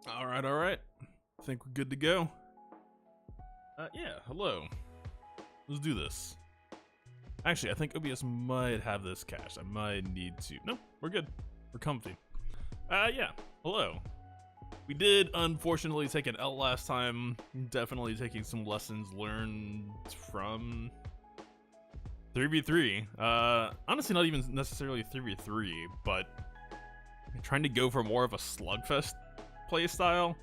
All right. I think we're good to go. Yeah, hello. Let's do this. Actually, I think OBS might have this cached. I might need to. No, we're good. We're comfy. Yeah, hello. We did unfortunately take an L last time. Definitely taking some lessons learned from 3v3. Honestly, not even necessarily 3v3, but trying to go for more of a slugfest playstyle.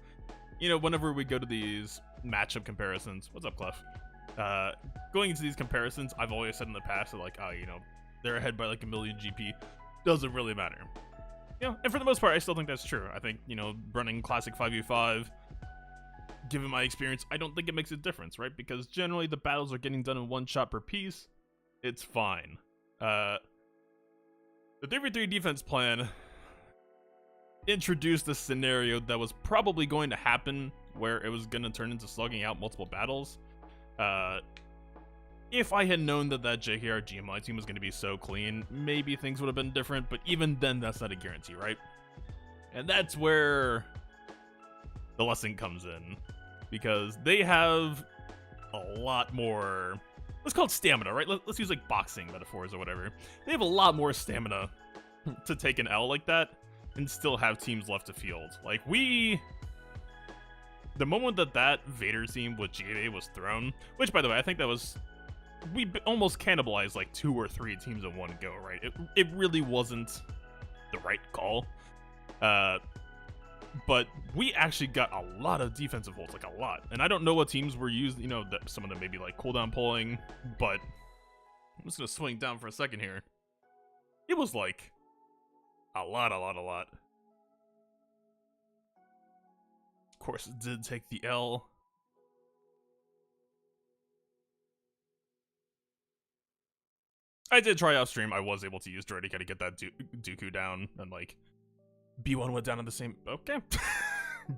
You know, whenever we go to these matchup comparisons, what's up, Clef? Going into these comparisons, I've always said in the past that, like, oh, you know, they're ahead by like a million GP. Doesn't really matter. You know, and for the most part, I still think that's true. I think, you know, running classic 5v5, given my experience, I don't think it makes a difference, right? Because generally the battles are getting done in one shot per piece. It's fine. The 3v3 defense plan introduced a scenario that was probably going to happen where it was going to turn into slugging out multiple battles. If I had known that JKR GMI team was going to be so clean, maybe things would have been different, but even then, that's not a guarantee, right? And that's where the lesson comes in, because they have a lot more, let's call it stamina, right? Let's use like boxing metaphors or whatever. They have a lot more stamina to take an L like that and still have teams left to field. Like, the moment that Vader team with GA was thrown, which, by the way, I think that was, we almost cannibalized like 2 or 3 teams in one go, right? It really wasn't the right call. But we actually got a lot of defensive holds, like a lot. And I don't know what teams were used, you know, that some of them maybe like cooldown pulling, but I'm just gonna swing down for a second here. It was like a lot. Of course, it did take the L. I did try off stream. I was able to use Droideka to get that Dooku down, and like B1 went down in the same. Okay,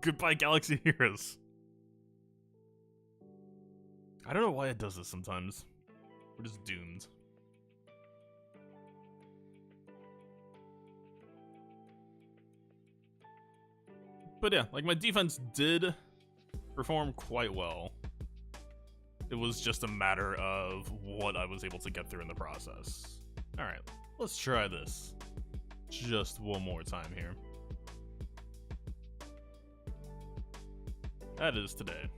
goodbye Galaxy Heroes. I don't know why it does this sometimes. We're just doomed. But yeah, like my defense did perform quite well. It was just a matter of what I was able to get through in the process. All right, let's try this just one more time here. That is today.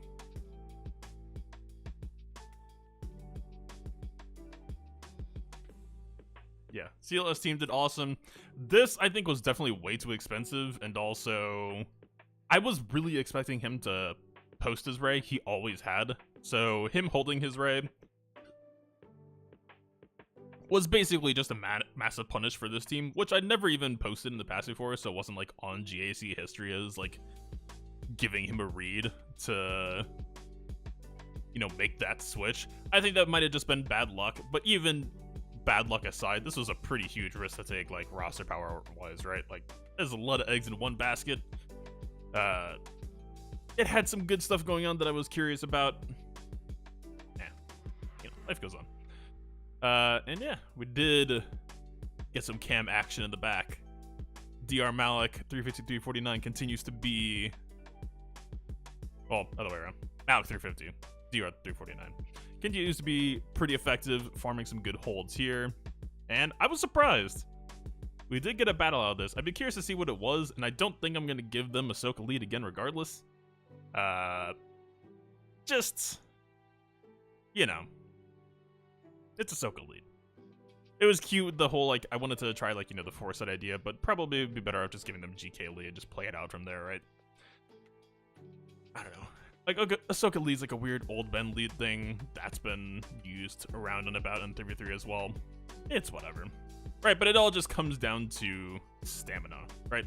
Yeah, CLS team did awesome. This, I think, was definitely way too expensive, and also I was really expecting him to post his Ray. He always had. So him holding his Ray was basically just a massive punish for this team, which I'd never even posted in the past before, so it wasn't like on GAC history as like giving him a read to, you know, make that switch. I think that might have just been bad luck, but even bad luck aside, this was a pretty huge risk to take, like roster power wise, right? Like, there's a lot of eggs in one basket. It had some good stuff going on that I was curious about. Yeah, you know, life goes on. And yeah, we did get some cam action in the back. DR Malik 350-349 continues to be, well, other way around. Malik 350, DR 349 continues to be pretty effective, farming some good holds here. And I was surprised. We did get a battle out of this. I'd be curious to see what it was, and I don't think I'm going to give them Ahsoka lead again regardless. Just, you know, it's Ahsoka lead. It was cute, the whole, like, I wanted to try, like, you know, the 4-set idea, but probably would be better off just giving them GK lead and just play it out from there, right? I don't know. Like, okay, Ahsoka lead's like a weird old Ben lead thing that's been used around and about in 3v3 as well. It's whatever. Right, but it all just comes down to stamina, right?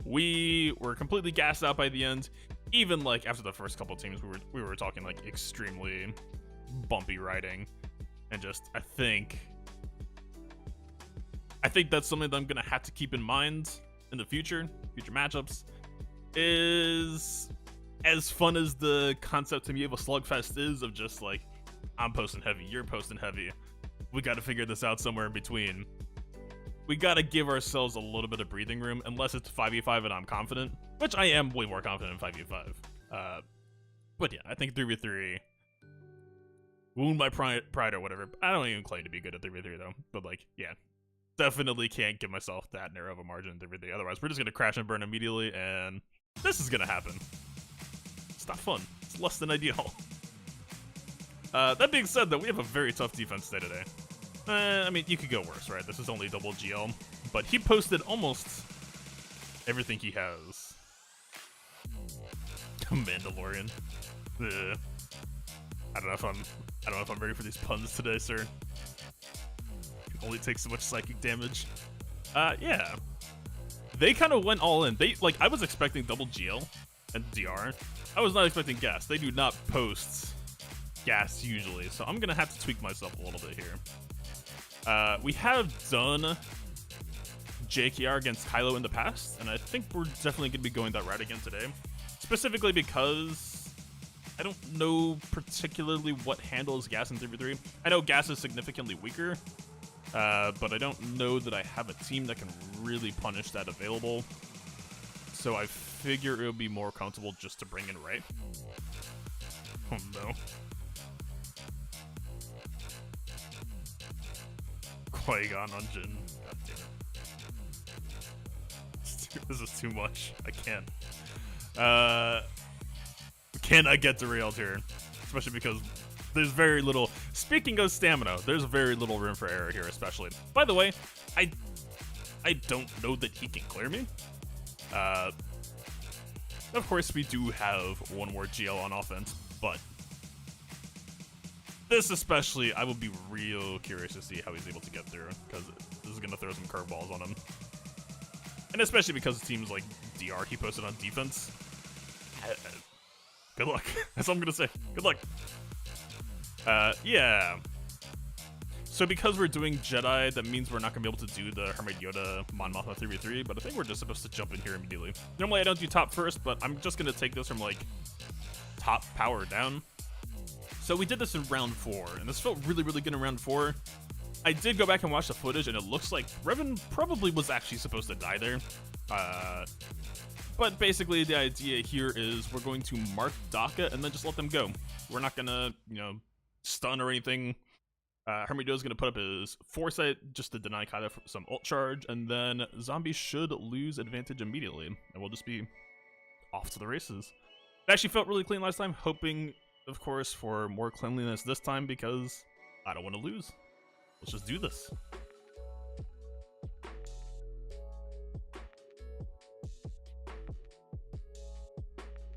We were completely gassed out by the end. Even like after the first couple teams, we were talking like extremely bumpy riding, and just I think that's something that I'm gonna have to keep in mind in the future matchups. Is as fun as the concept to me of a slugfest is, of just like, I'm posting heavy, you're posting heavy, we got to figure this out somewhere in between. we gotta give ourselves a little bit of breathing room, unless it's 5v5 and I'm confident, which I am way more confident in 5v5. But yeah, I think 3v3, wound my pride or whatever. I don't even claim to be good at 3v3 though, but like, yeah, definitely can't give myself that narrow of a margin in 3v3. Otherwise, we're just gonna crash and burn immediately, and this is gonna happen. It's not fun. It's less than ideal. That being said, though, we have a very tough defense today. I mean, you could go worse, right? This is only double GL, but he posted almost everything he has. Mandalorian. Ugh. I don't know if I'm ready for these puns today, sir. Can only take so much psychic damage. Yeah. They kind of went all in. I was expecting double GL and DR. I was not expecting gas. They do not post gas usually, so I'm gonna have to tweak myself a little bit here. We have done JKR against Kylo in the past, and I think we're definitely gonna be going that route again today. Specifically because I don't know particularly what handles gas in 3v3. I know gas is significantly weaker, but I don't know that I have a team that can really punish that available. So I figure it would be more comfortable just to bring in Ray. Oh no. Qui-Gon on Jin. God damn it. This is too much. I can't. Can I get derailed here? Especially because there's very little. Speaking of stamina, there's very little room for error here, especially. By the way, I don't know that he can clear me. Of course, we do have one more GL on offense, but this especially, I would be real curious to see how he's able to get through, because this is going to throw some curveballs on him. And especially because it seems like DR he posted on defense. Good luck. That's all I'm going to say. Good luck. Yeah. So because we're doing Jedi, that means we're not going to be able to do the Hermit Yoda Mon Mothma 3v3, but I think we're just supposed to jump in here immediately. Normally I don't do top first, but I'm just going to take this from like top power down. So we did this in round 4, and this felt really, really good in round 4. I did go back and watch the footage, and it looks like Revan probably was actually supposed to die there. But basically, the idea here is we're going to mark Daka and then just let them go. We're not going to, stun or anything. Hermit Yoda's going to put up his Foresight just to deny Kylo some ult charge, and then Zombie should lose advantage immediately, and we'll just be off to the races. It actually felt really clean last time, hoping, of course, for more cleanliness this time because I don't want to lose. Let's just do this.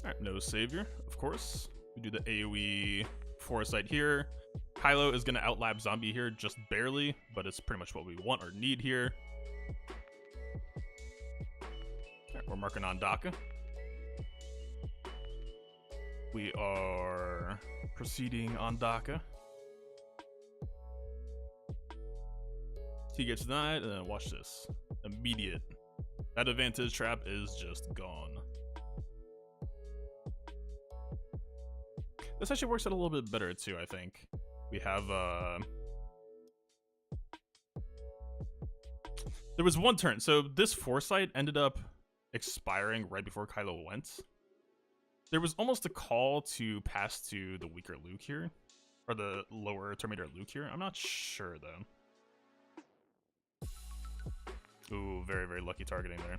Alright, no savior, of course. We do the AoE Foresight here. Kylo is going to outlap Zombie here just barely, but it's pretty much what we want or need here. Alright, we're marking on Daka. We are proceeding on Daka. He gets denied, and then watch this. Immediate. That advantage trap is just gone. This actually works out a little bit better too, I think. We have, there was one turn. So this Foresight ended up expiring right before Kylo went. There was almost a call to pass to the weaker Luke here. Or the lower Terminator Luke here. I'm not sure, though. Ooh, very, very lucky targeting there.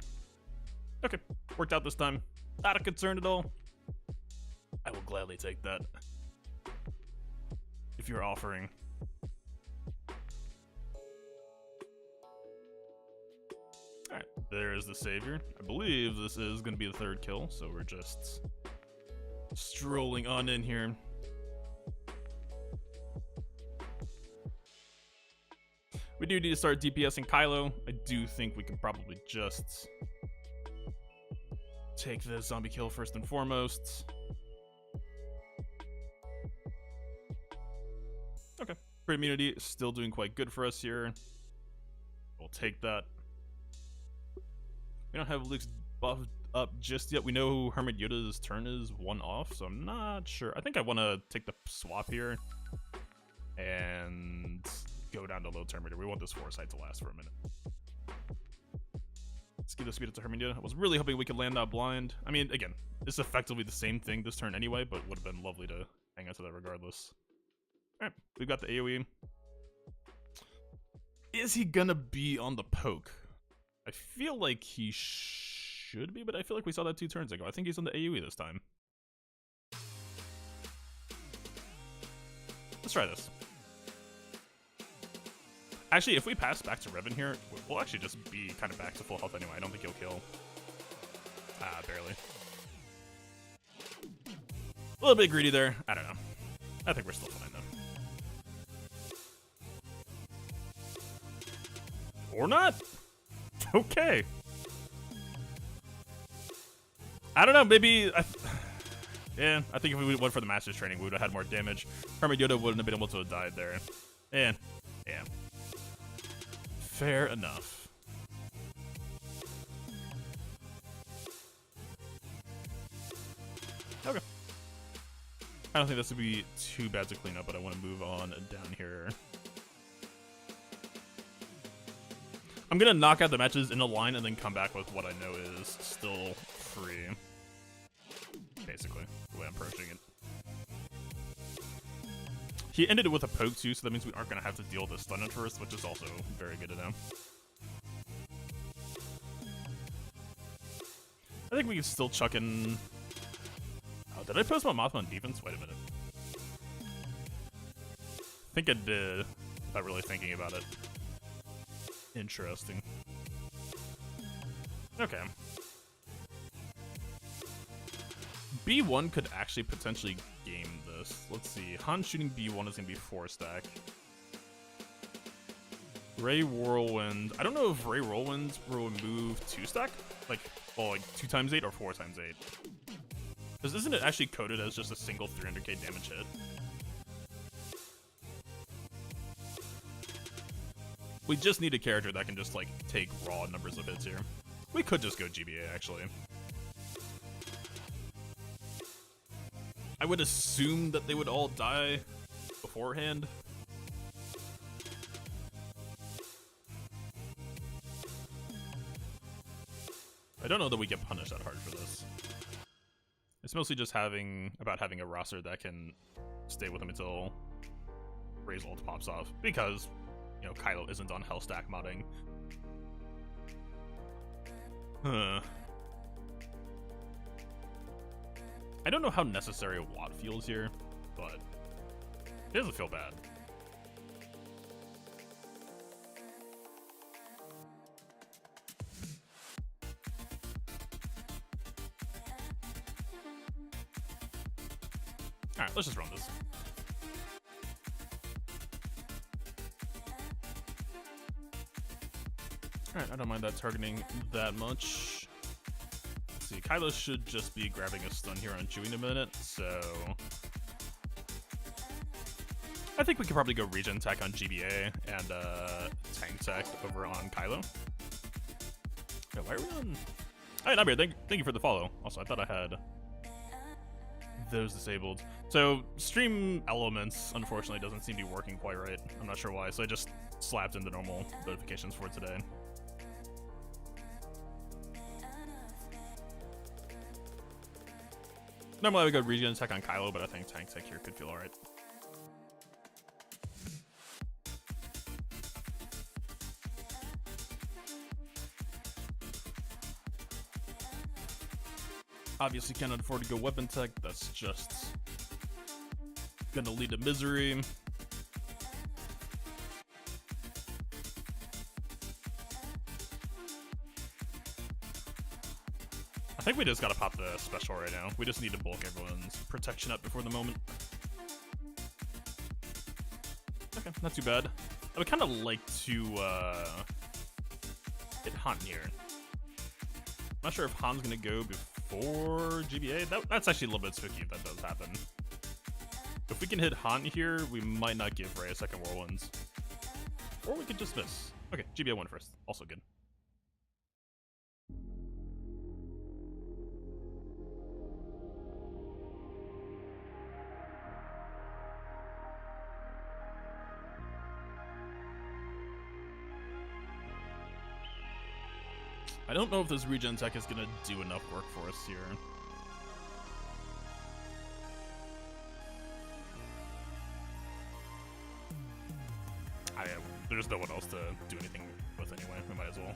Okay, worked out this time. Not a concern at all. I will gladly take that. If you're offering. Alright, there's the savior. I believe this is going to be the third kill, so we're just strolling on in here. We do need to start DPSing Kylo. I do think we can probably just take the zombie kill first and foremost. Okay, Crit immunity is still doing quite good for us here. We'll take that. We don't have Luke's buff up just yet. We know Hermit Yoda's turn is 1 off, so I'm not sure. I think I want to take the swap here and go down to low Terminator. We want this Foresight to last for a minute. Speed the speed up to Hermia. I was really hoping we could land that blind. I mean, again, it's effectively the same thing this turn anyway, but would have been lovely to hang on to that regardless. Alright, we've got the AoE. Is he gonna be on the poke? I feel like he should be, but I feel like we saw that 2 turns ago. I think he's on the AoE this time. Let's try this. Actually, if we pass back to Revan here, we'll actually just be kind of back to full health anyway. I don't think he'll kill. Ah, barely. A little bit greedy there. I don't know. I think we're still fine though. Or not? Okay. I don't know, maybe... yeah, I think if we went for the Master's Training, we would have had more damage. Hermit Yoda wouldn't have been able to have died there. And, yeah. Fair enough. Okay. I don't think this would be too bad to clean up, but I want to move on down here. I'm going to knock out the matches in a line and then come back with what I know is still free. Basically, the way I'm approaching it. He ended it with a poke too, so that means we aren't going to have to deal with the stun at first, which is also very good to know. I think we can still chuck in... Oh, did I post my Mothma on defense? Wait a minute. I think I did, without really thinking about it. Interesting. Okay. B1 could actually potentially game this. Let's see. Han shooting B1 is going to be 4 stack. Ray Whirlwind. I don't know if Ray Whirlwind will move 2 stack? Like, well, like 2 times 8 or 4 times 8? Because isn't it actually coded as just a single 300k damage hit? We just need a character that can just, like, take raw numbers of hits here. We could just go GBA, actually. I would assume that they would all die beforehand. I don't know that we get punished that hard for this. It's mostly just about having a roster that can stay with him until Ray's ult pops off. Because, you know, Kylo isn't on Hellstack modding. Huh. I don't know how necessary a Watt feels here, but it doesn't feel bad. Alright, let's just run this. Alright, I don't mind that targeting that much. Let's see, Kylo should just be grabbing a stun here on Chewie in a minute, so... I think we could probably go regen tech on GBA and tank tech over on Kylo. Yeah, why are we on... Alright, I'm here. Thank you for the follow. Also, I thought I had those disabled. So, stream elements, unfortunately, doesn't seem to be working quite right. I'm not sure why, so I just slapped in the normal notifications for today. Normally I would go regen tech on Kylo, but I think tank tech here could feel alright. Obviously cannot afford to go weapon tech, that's just gonna lead to misery. I think we just gotta pop the special right now. We just need to bulk everyone's protection up before the moment. Okay, not too bad. I would kind of like to hit Han here. I'm not sure if Han's gonna go before GBA. That's actually a little bit spooky if that does happen. If we can hit Han here, we might not give Ray a second Whirlwinds. Or we could just miss. Okay, GBA won first. Also good. I don't know if this regen tech is gonna do enough work for us here. There's no one else to do anything with anyway. We might as well.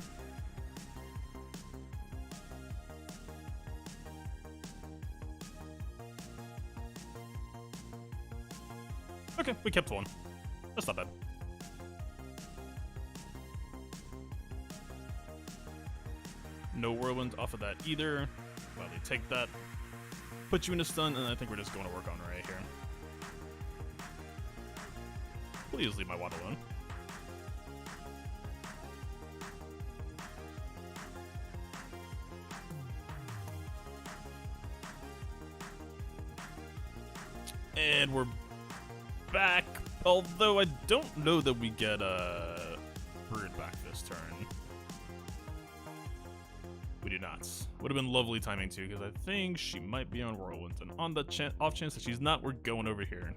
Okay, we kept one. That's not bad. No whirlwind off of that either. Well, they take that. Put you in a stun, and I think we're just going to work on right here. Please leave my wand alone. And we're back, although I don't know that we get Brood back this turn. We do not. Would have been lovely timing too, because I think she might be on Whirlwind, and on the off chance that she's not, we're going over here.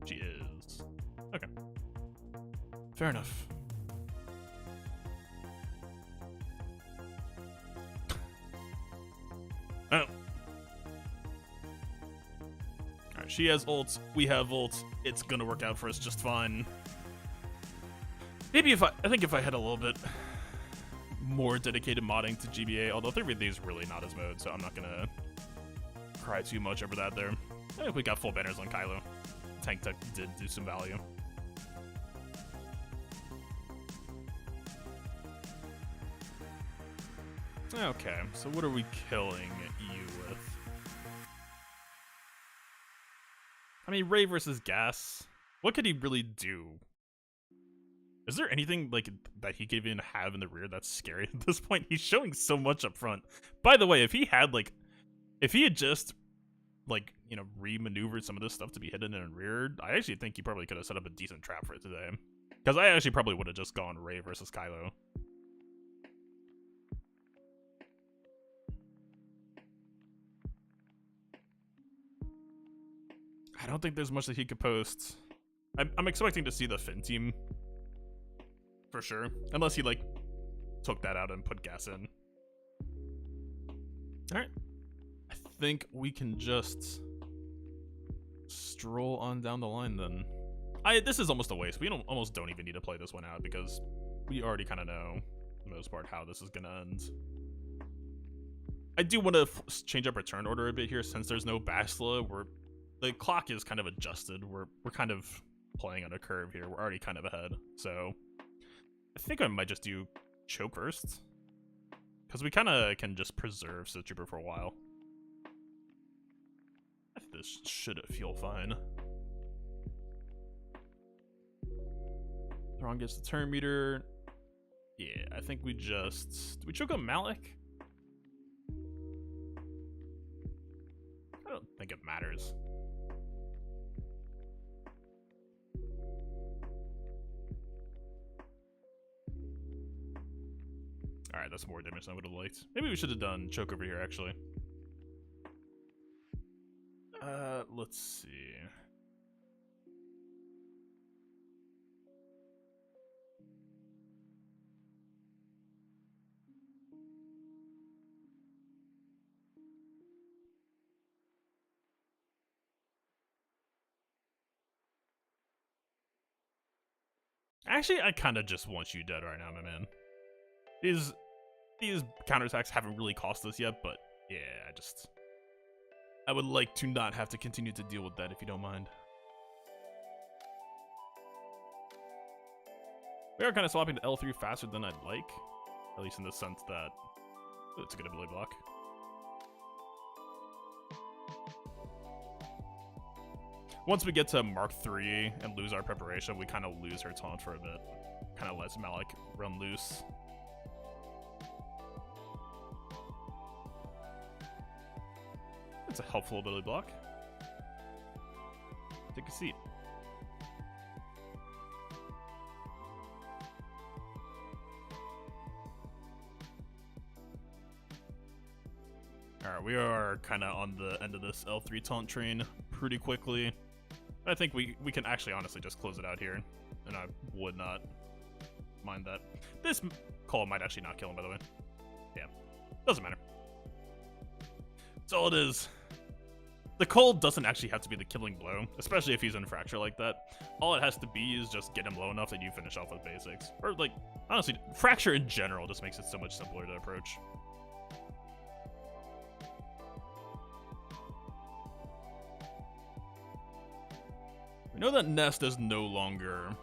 She is. Okay. Fair enough. Oh. Alright, she has ults, we have ults. It's gonna work out for us just fine. Maybe I think if I had a little bit more dedicated modding to GBA, although 3v3 is really not his mode, so I'm not gonna cry too much over that there. I think we got full banners on Kylo. Tank Tech did do some value. Okay, so what are we killing you with? I mean, Ray versus Gas. What could he really do? Is there anything like that he could even have in the rear that's scary at this point? He's showing so much up front. By the way, if he had just like, you know, re-maneuvered some of this stuff to be hidden in rear, I actually think he probably could have set up a decent trap for it today. Because I actually probably would have just gone Ray versus Kylo. I don't think there's much that he could post. I'm expecting to see the Finn team for sure, unless he like took that out and put Gas in. All right, I think we can just stroll on down the line then. This is almost a waste. We almost don't even need to play this one out because we already kind of know for the most part how this is gonna end. I do want to change up our turn order a bit here since there's no Bastila. The clock is kind of adjusted. We're kind of playing on a curve here. We're already kind of ahead. So I think I might just do choke first. Because we kind of can just preserve Sith Trooper for a while. I think this should feel fine. Thrawn gets the turn meter. Yeah, I think we just... Do we choke on Malik? I don't think it matters. Alright, that's more damage than I would have liked. Maybe we should have done choke over here, actually. Let's see. Actually, I kind of just want you dead right now, my man. These counterattacks haven't really cost us yet, but yeah, I would like to not have to continue to deal with that if you don't mind. We are kind of swapping to L3 faster than I'd like, at least in the sense that it's a good ability block. Once we get to Mark 3 and lose our preparation, we kind of lose her taunt for a bit. Kind of lets Malik run loose. It's a helpful ability block. Take a seat. Alright, we are kind of on the end of this L3 taunt train pretty quickly. I think we can actually honestly just close it out here, and I would not mind that. This call might actually not kill him, by the way. Doesn't matter. That's all it is. The cold doesn't actually have to be the killing blow, especially if he's in Fracture like that. All it has to be is just get him low enough that you finish off with basics. Or, like, honestly, Fracture in general just makes it so much simpler to approach. We know that Nest is no longer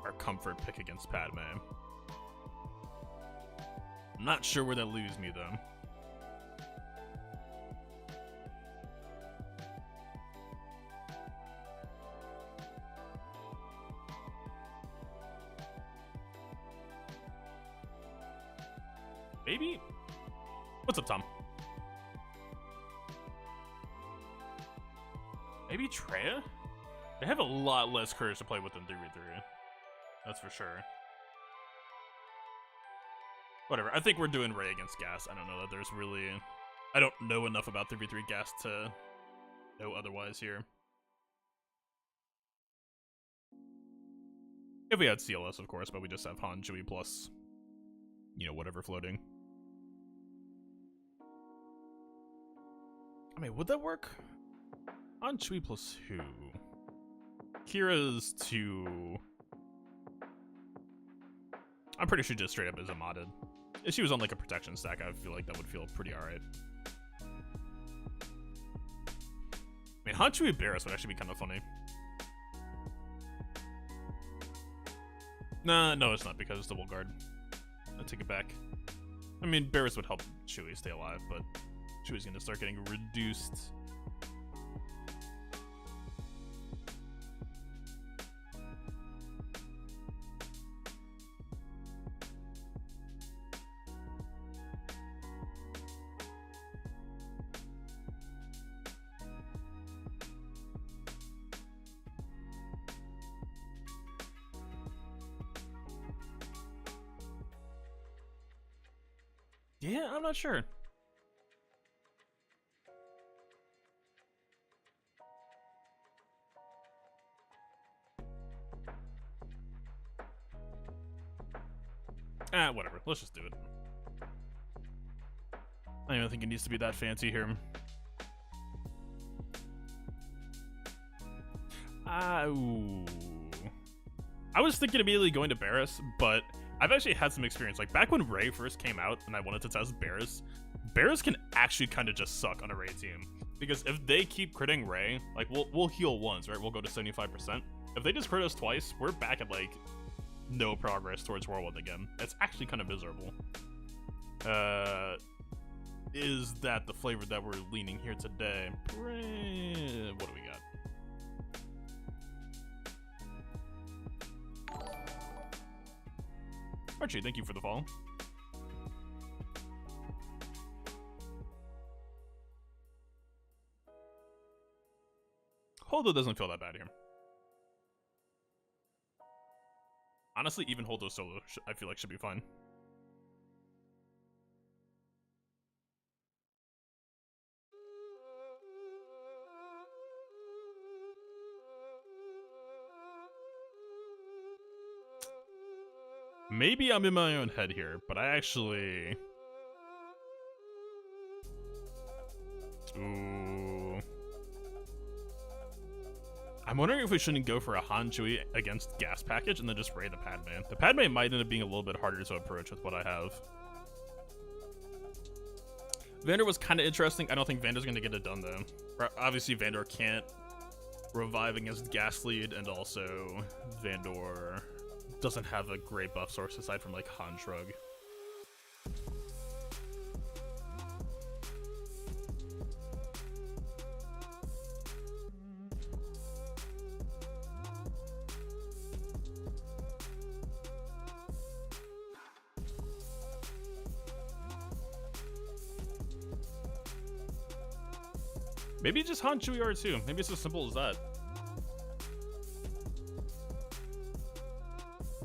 our comfort pick against Padme. I'm not sure where that leaves me, though. Maybe? What's up, Tom? Maybe Treya? They have a lot less courage to play with than 3v3. That's for sure. Whatever, I think we're doing Rey against Gas. I don't know that there's really... I don't know enough about 3v3 Gas to know otherwise here. If we had CLS, of course, but we just have Han, Chewie plus, you know, whatever floating. I mean, would that work? Han, Chewie plus who? Kira's too... I'm pretty sure just straight up is a modded. If she was on like a protection stack, I feel like that would feel pretty alright. I mean, Han, Chewie, Barriss would actually be kind of funny. Nah, no, it's not because it's double guard. I take it back. I mean, Barriss would help Chewie stay alive, but Chewie's gonna start getting reduced. Yeah, I'm not sure. Whatever. Let's just do it. I don't even think it needs to be that fancy here. Ooh. I was thinking immediately going to Barriss, but I've actually had some experience. Like, back when Rey first came out and I wanted to test Barriss, Barriss can actually kind of just suck on a Rey team. Because if they keep critting Rey, like, we'll heal once, right? We'll go to 75%. If they just crit us twice, we're back at, like, no progress towards Whirlwind again. It's actually kind of miserable. Is that the flavor that we're leaning here today? What do we got? Archie, thank you for the follow. Holdo doesn't feel that bad here. Honestly, even Holdo solo, I feel like, should be fine. Maybe I'm in my own head here, but I actually... Ooh. I'm wondering if we shouldn't go for a Han Chewie against Gas package and then just Rey the Padme. The Padme might end up being a little bit harder to approach with what I have. Vander was kind of interesting. I don't think Vander's going to get it done, though. Obviously, Vander can't revive against Gas lead, and also Vander doesn't have a great buff source aside from, like, Han Shrug. Maybe just Han Chewie R2. Maybe it's as simple as that.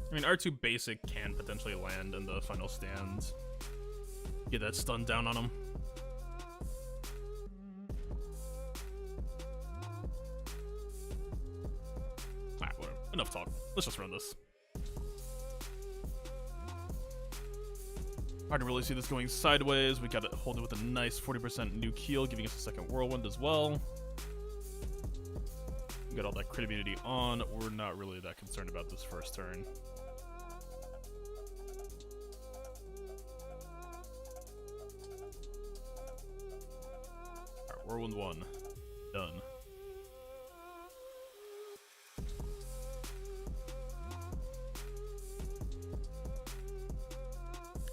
I mean, R2 basic can potentially land in the final stand. Get that stun down on him. Alright, whatever. Enough talk. Let's just run this. Hard to really see this going sideways. We got to hold it with a nice 40% new keel, giving us a second whirlwind as well. We got all that crit immunity on. We're not really that concerned about this first turn. Alright, whirlwind 1. Done.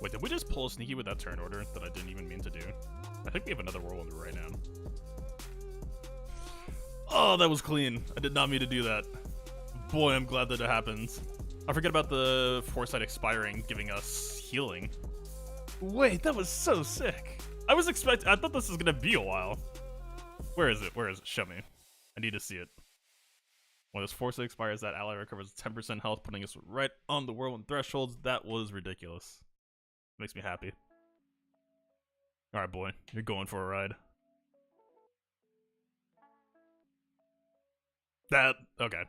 Wait, did we just pull a sneaky with that turn order that I didn't even mean to do? I think we have another whirlwind right now. Oh, that was clean. I did not mean to do that. Boy, I'm glad that it happens. I forget about the foresight expiring, giving us healing. Wait, that was so sick. I thought this was gonna be a while. Where is it? Where is it? Show me. I need to see it. When this foresight expires, that ally recovers 10% health, putting us right on the whirlwind thresholds. That was ridiculous. Makes me happy. Alright, boy. You're going for a ride. Okay.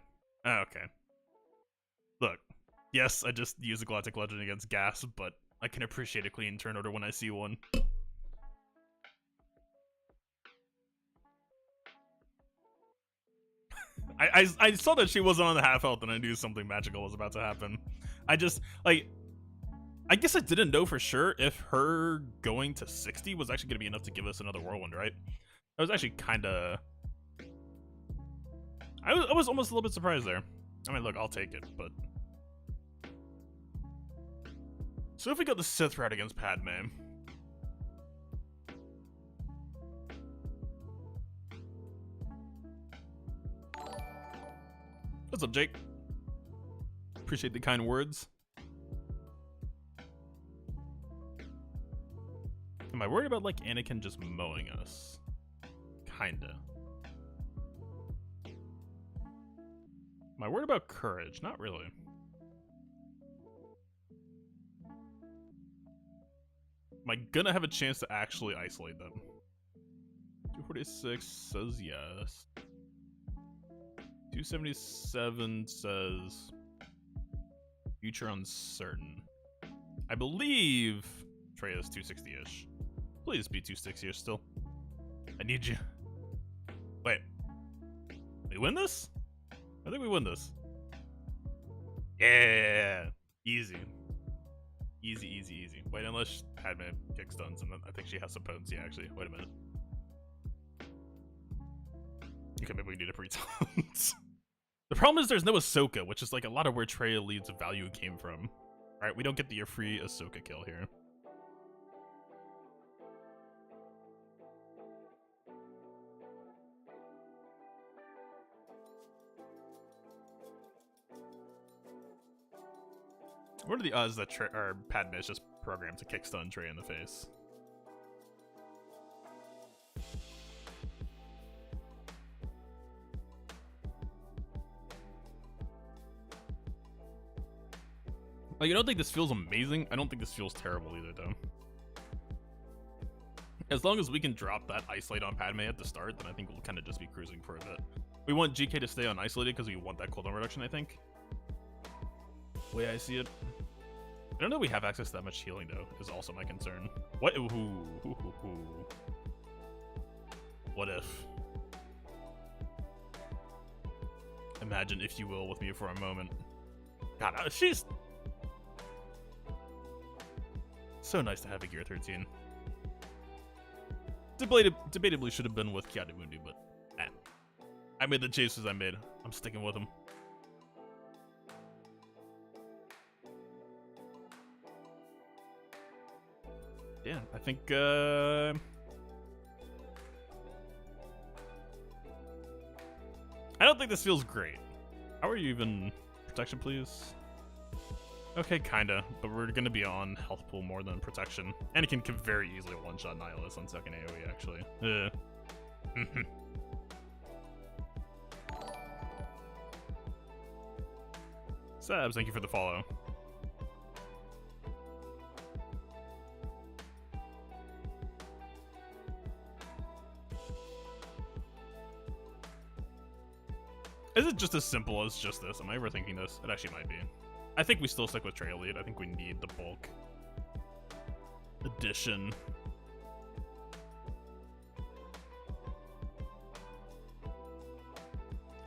Okay. Look. Yes, I just used a Galactic Legend against Gas, but I can appreciate a clean turn order when I see one. I saw that she wasn't on the half health and I knew something magical was about to happen. I just, like... I guess I didn't know for sure if her going to 60 was actually going to be enough to give us another whirlwind, right? I was actually kind of... I was almost a little bit surprised there. I mean, look, I'll take it, but... So if we got the Sith route against Padme... What's up, Jake? Appreciate the kind words. Am I worried about, like, Anakin just mowing us? Kinda. Am I worried about courage? Not really. Am I gonna have a chance to actually isolate them? 246 says yes. 277 says future uncertain. I believe Trey is 260-ish. Please be 260-ish still. I need you. Wait. We win this? I think we win this. Yeah. Easy. Easy, easy, easy. Wait, unless Padme kick stuns, and then I think she has some potency, actually. Wait a minute. Okay, maybe we need a pre-taunt. The problem is there's no Ahsoka, which is like a lot of where Trey Lead's value came from. Alright, we don't get the free Ahsoka kill here. What are the odds that Padme is just programmed to kick stun Trey in the face? Like, I don't think this feels amazing. I don't think this feels terrible either, though. As long as we can drop that isolate on Padme at the start, then I think we'll kind of just be cruising for a bit. We want GK to stay unisolated because we want that cooldown reduction, I think. Way I see it. I don't know if we have access to that much healing, though, is also my concern. What? What if? Imagine, if you will, with me for a moment. God, she's... so nice to have a Gear 13. Debatably should have been with Kiadamundi, but I made the choices I made. I'm sticking with him. Yeah, I think I don't think this feels great. How are you even? Protection, please. Okay, kinda, but we're gonna be on health pool more than protection. Anakin can very easily one-shot Nihilus on second AoE, actually. Sabs, thank you for the follow. Is it just as simple as just this? Am I overthinking this? It actually might be. I think we still stick with Trail Lead. I think we need the bulk. addition.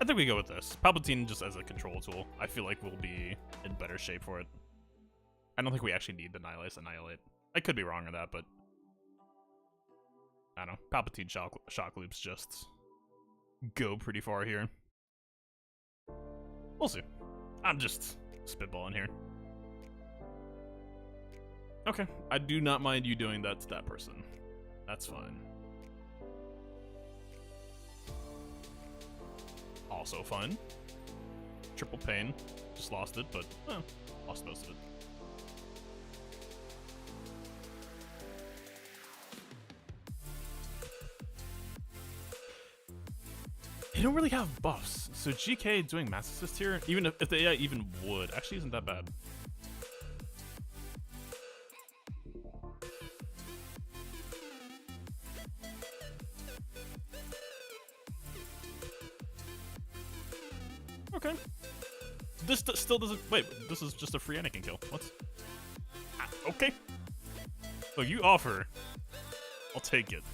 I think we go with this. Palpatine just as a control tool. I feel like we'll be in better shape for it. I don't think we actually need the Annihilate. I could be wrong on that, but I don't know. Palpatine shock loops just go pretty far here. We'll see. I'm just spitballing here. Okay, I do not mind you doing that to that person. That's fine. Also fun. Triple pain. Just lost it, but lost most of it. They don't really have buffs, so GK doing Mass Assist here, even if the AI even would, actually isn't that bad. Okay. This still doesn't... Wait, this is just a free Anakin kill. What? Okay. So you offer. I'll take it.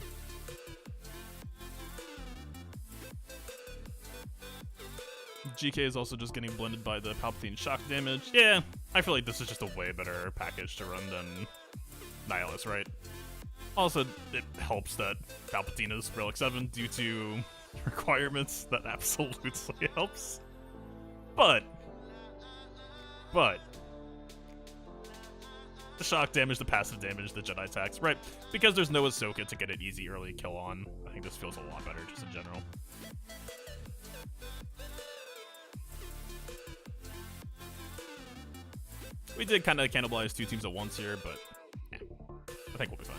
GK is also just getting blended by the Palpatine shock damage. Yeah, I feel like this is just a way better package to run than Nihilus, right? Also, it helps that Palpatine is Relic 7 due to requirements. That absolutely helps. But the shock damage, the passive damage, the Jedi attacks, right? Because there's no Ahsoka to get an easy early kill on, I think this feels a lot better just in general. We did kind of cannibalize two teams at once here, but yeah, I think we'll be fine.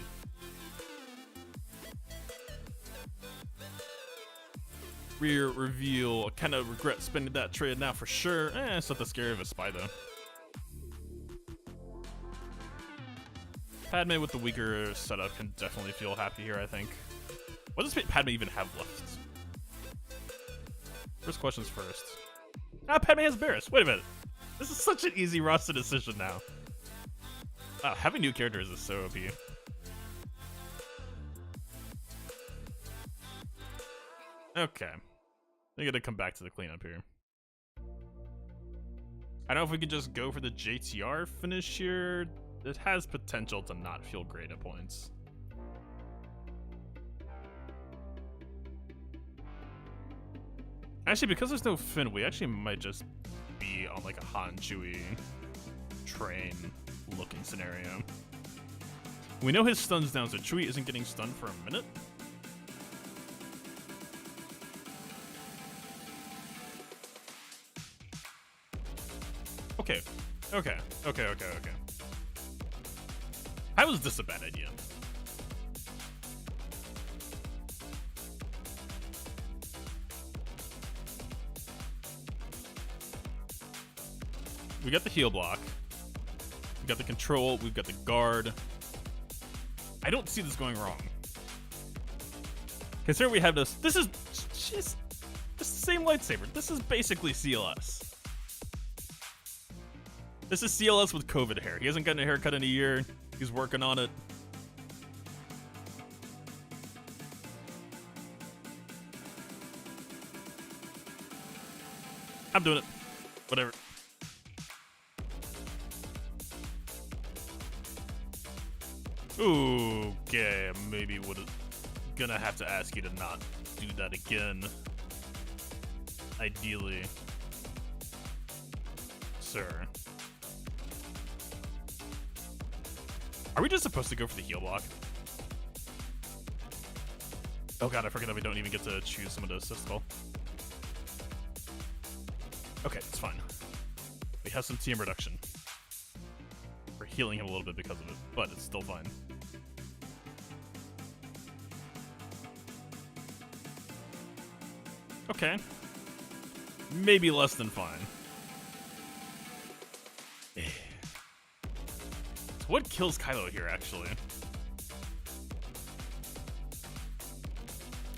Rear reveal. Kind of regret spending that trade now for sure. It's not that scary of a spy though. Padme with the weaker setup can definitely feel happy here, I think. What does Padme even have left? First questions first. Padme has Barriss. Wait a minute. This is such an easy roster decision now. Wow, having new characters is so OP. Okay. I gotta come back to the cleanup here. I don't know if we can just go for the JTR finish here. It has potential to not feel great at points. Actually, because there's no Finn, we actually might just be on like a Han Chewie train looking scenario. We know his stun's down, so Chewie isn't getting stunned for a minute. Okay. How is this a bad idea? We got the heal block. We got the control. We've got the guard. I don't see this going wrong. Consider we have this. This is just the same lightsaber. This is basically CLS. This is CLS with COVID hair. He hasn't gotten a haircut in a year. He's working on it. I'm doing it. Whatever. Okay, maybe gonna have to ask you to not do that again. Ideally. Sir. Are we just supposed to go for the heal block? Oh god, I forget that we don't even get to choose someone to assist call. Okay, it's fine. We have some team reduction. We're healing him a little bit because of it, but it's still fine. Okay. Maybe less than fine. What kills Kylo here, actually?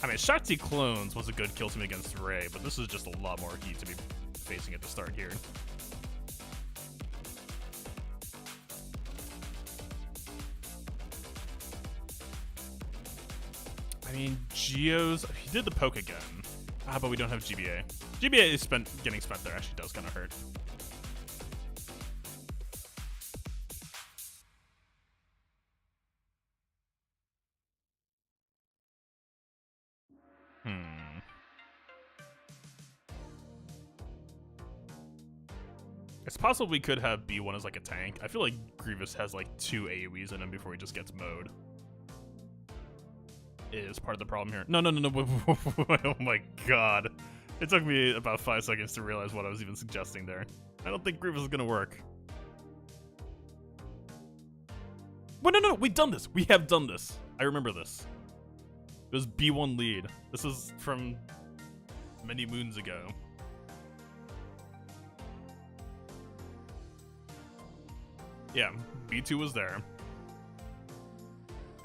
I mean, Shakti Clones was a good kill to me against Rey, but this is just a lot more heat to be facing at the start here. I mean, Geo's... He did the poke again. Ah, but we don't have GBA. GBA is getting spent there actually does kind of hurt. It's possible we could have B1 as like a tank. I feel like Grievous has like 2 AoEs in him before he just gets mowed. Is part of the problem here. No. Oh my god. It took me about 5 seconds to realize what I was even suggesting there. I don't think Grievous is gonna work. Wait, no, we've done this. We have done this. I remember this. It was B1 lead. This is from many moons ago. Yeah, B2 was there.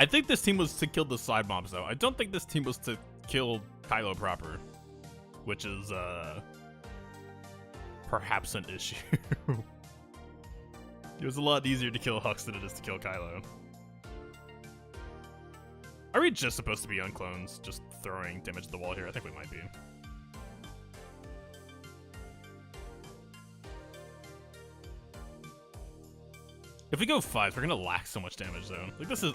I think this team was to kill the side mobs, though. I don't think this team was to kill Kylo proper, which is, perhaps an issue. It was a lot easier to kill Hux than it is to kill Kylo. Are we just supposed to be on clones, just throwing damage at the wall here? I think we might be. If we go 5, we're gonna lack so much damage, though. Like, this is,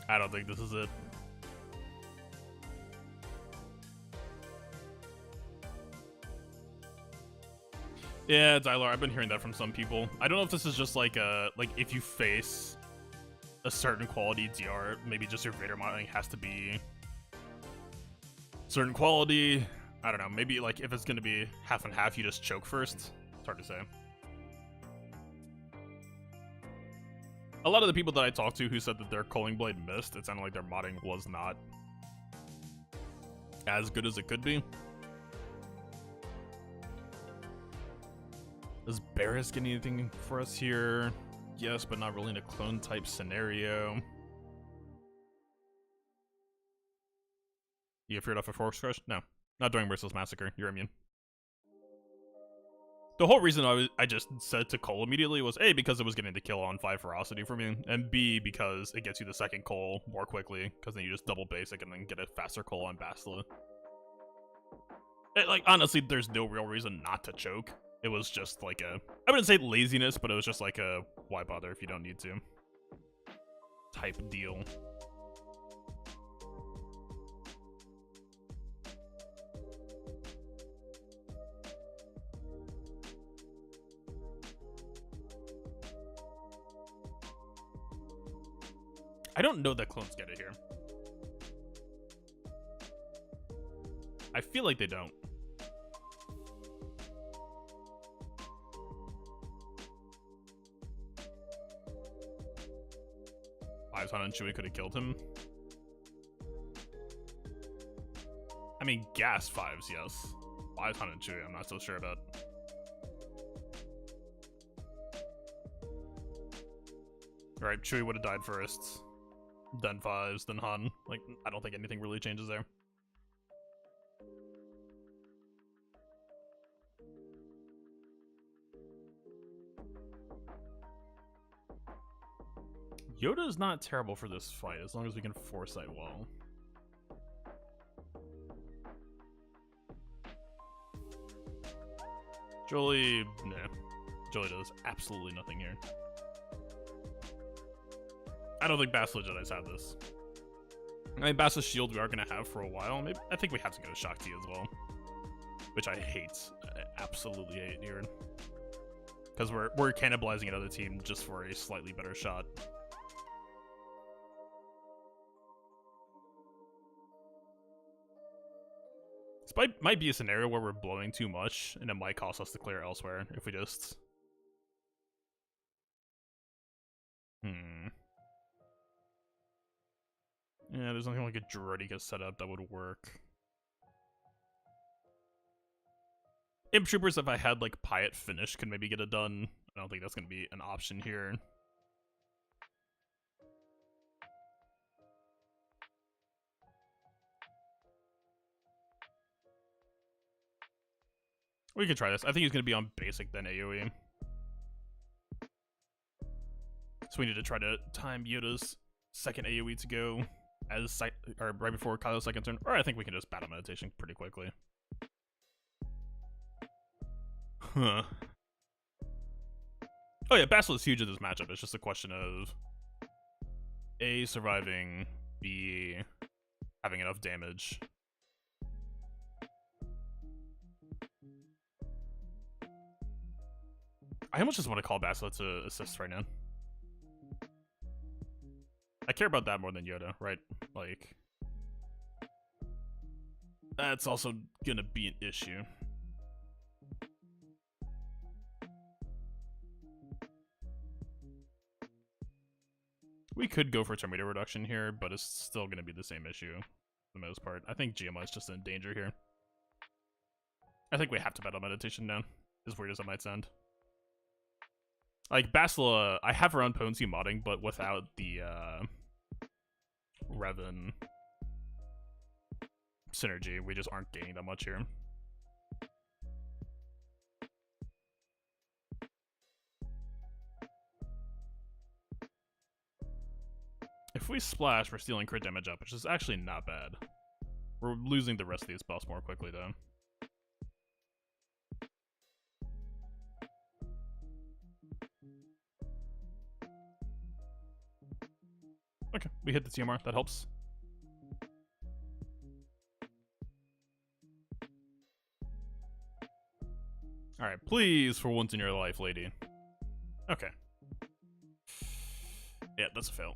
I don't think this is it. Yeah, Dylar, I've been hearing that from some people. I don't know if this is just like if you face a certain quality DR, maybe just your Vader modeling has to be certain quality. I don't know, maybe like if it's gonna be half and half, you just choke first. It's hard to say. A lot of the people that I talked to who said that their Culling Blade missed, it sounded like their modding was not as good as it could be. Does Barris get anything for us here? Yes, but not really in a clone type scenario. You feared off a Force Crush? No. Not during Merciless Massacre. You're immune. The whole reason I just said to Cole immediately was A, because it was getting the kill on 5 Ferocity for me, and B, because it gets you the second Cole more quickly, because then you just double basic and then get a faster Cole on Bastila. Like, honestly, there's no real reason not to choke. It was just like a, I wouldn't say laziness, but it was just like a, why bother if you don't need to type deal. I don't know that clones get it here. I feel like they don't. Bison and Chewie could have killed him. I mean, gas 5s, yes. Bison and Chewie, I'm not so sure about. Alright, Chewie would have died first. Then 5s, then Han. Like, I don't think anything really changes there. Yoda is not terrible for this fight, as long as we can foresight well. Jolie, nah. Jolie does absolutely nothing here. I don't think Bastila Jedis have this. I mean, Bastila Shield we are going to have for a while. Maybe I think we have to go to Shaak Ti as well. Which I hate. I absolutely hate here. Because we're cannibalizing another team just for a slightly better shot. This might be a scenario where we're blowing too much, and it might cost us to clear elsewhere if we just... Yeah, there's nothing like a Droideka setup that would work. Imp Troopers, if I had like Pyatt finish, could maybe get it done. I don't think that's going to be an option here. We could try this. I think he's going to be on basic then AoE. So we need to try to time Yoda's second AoE to go as or right before Kylo's second turn. Or I think we can just battle meditation pretty quickly. Huh. Oh yeah, Basel is huge in this matchup. It's just a question of A, surviving, B, having enough damage. I almost just want to call Basel to assist right now. I care about that more than Yoda, right? Like, that's also gonna be an issue. We could go for tornado reduction here, but it's still gonna be the same issue for the most part. I think GMI is just in danger here. I think we have to battle meditation now, as weird as it might sound. Like, Basila, I have her own potency modding, but without the, Revan synergy, we just aren't gaining that much here. If we splash, we're stealing crit damage up, which is actually not bad. We're losing the rest of these buffs more quickly, though. Okay, we hit the TMR. That helps. Alright, please, for once in your life, lady. Okay. Yeah, that's a fail.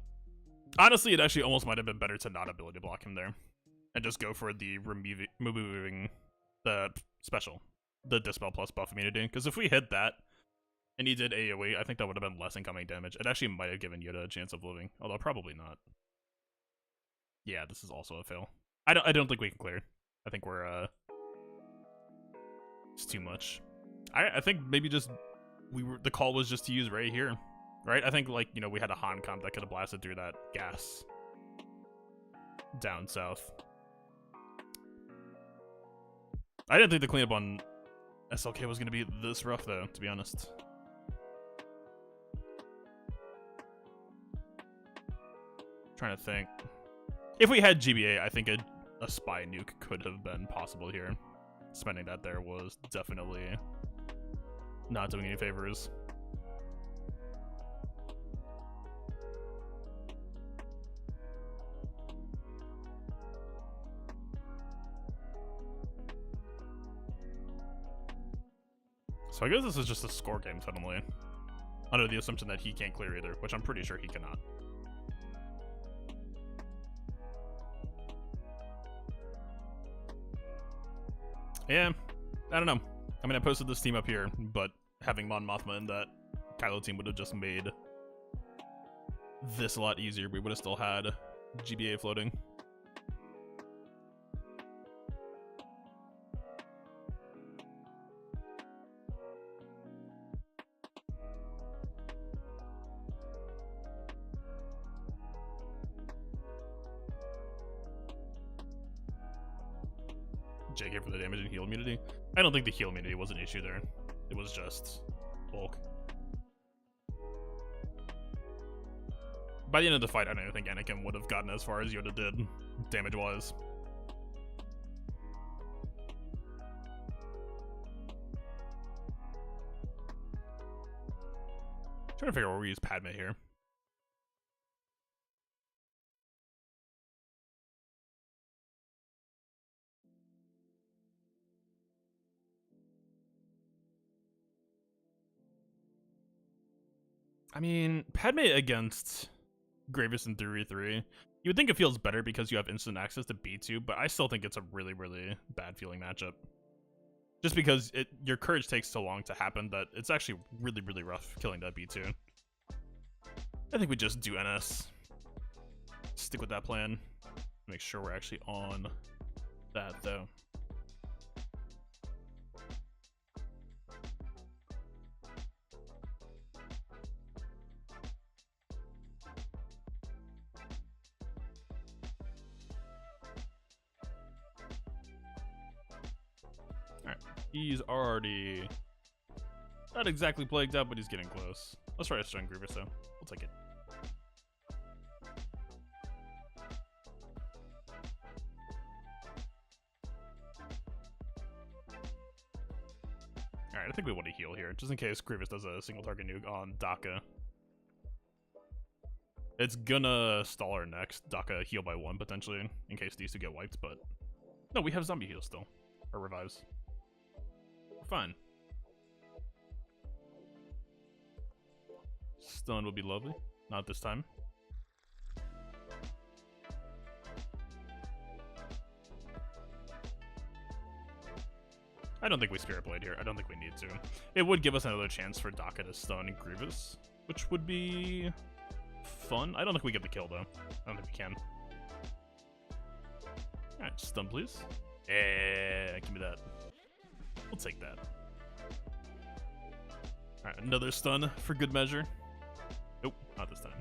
Honestly, it actually almost might have been better to not ability block him there. And just go for the removing the special. The Dispel plus buff immunity. Because if we hit that, and he did AoE, I think that would have been less incoming damage. It actually might have given Yoda a chance of living. Although, probably not. Yeah, this is also a fail. I don't think we can clear. I think we're, it's too much. I think maybe just, the call was just to use Rey here. Right? I think, like, you know, we had a Han comp that could have blasted through that gas down south. I didn't think the cleanup on SLK was going to be this rough, though, to be honest. Trying to think. If we had GBA, I think a spy nuke could have been possible here. Spending that there was definitely not doing any favors. So I guess this is just a score game suddenly. Under the assumption that he can't clear either, which I'm pretty sure he cannot. Yeah, I don't know. I mean, I posted this team up here, but having Mon Mothma in that Kylo team would have just made this a lot easier. We would have still had GBA floating. JK for the damage and heal immunity. I don't think the heal immunity was an issue there. It was just bulk. By the end of the fight, I don't even think Anakin would have gotten as far as Yoda did, damage-wise. Trying to figure out where we use Padme here. I mean, Padme against Grievous in 3v3, you would think it feels better because you have instant access to B2, but I still think it's a really, really bad feeling matchup. Just because your courage takes so long to happen that it's actually really, really rough killing that B2. I think we just do NS. Stick with that plan. Make sure we're actually on that, though. Alright, he's already not exactly plagued out, but he's getting close. Let's try a stun Grievous though. We'll take it. Alright, I think we want to heal here, just in case Grievous does a single target nuke on Daka. It's gonna stall our next Daka heal by 1 potentially, in case these two get wiped, but no, we have zombie heals still. Or revives. We're fine. Stun would be lovely. Not this time. I don't think we Spirit Blade here. I don't think we need to. It would give us another chance for Daka to stun Grievous, which would be fun. I don't think we get the kill, though. I don't think we can. Alright, stun, please. Yeah, give me that. We'll take that. Alright, another stun for good measure. Nope, not this time.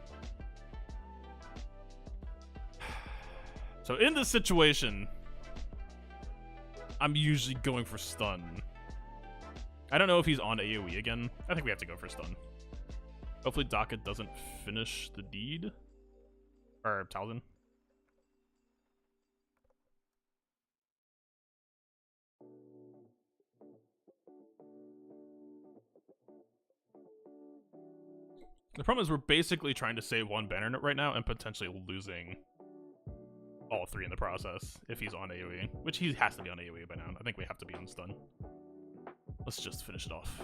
So in this situation, I'm usually going for stun. I don't know if he's on AoE again. I think we have to go for stun. Hopefully Daka doesn't finish the deed. Or Talzin. The problem is we're basically trying to save one banner right now and potentially losing all 3 in the process if he's on AoE, which he has to be on AoE by now. I think we have to be on stun. Let's just finish it off.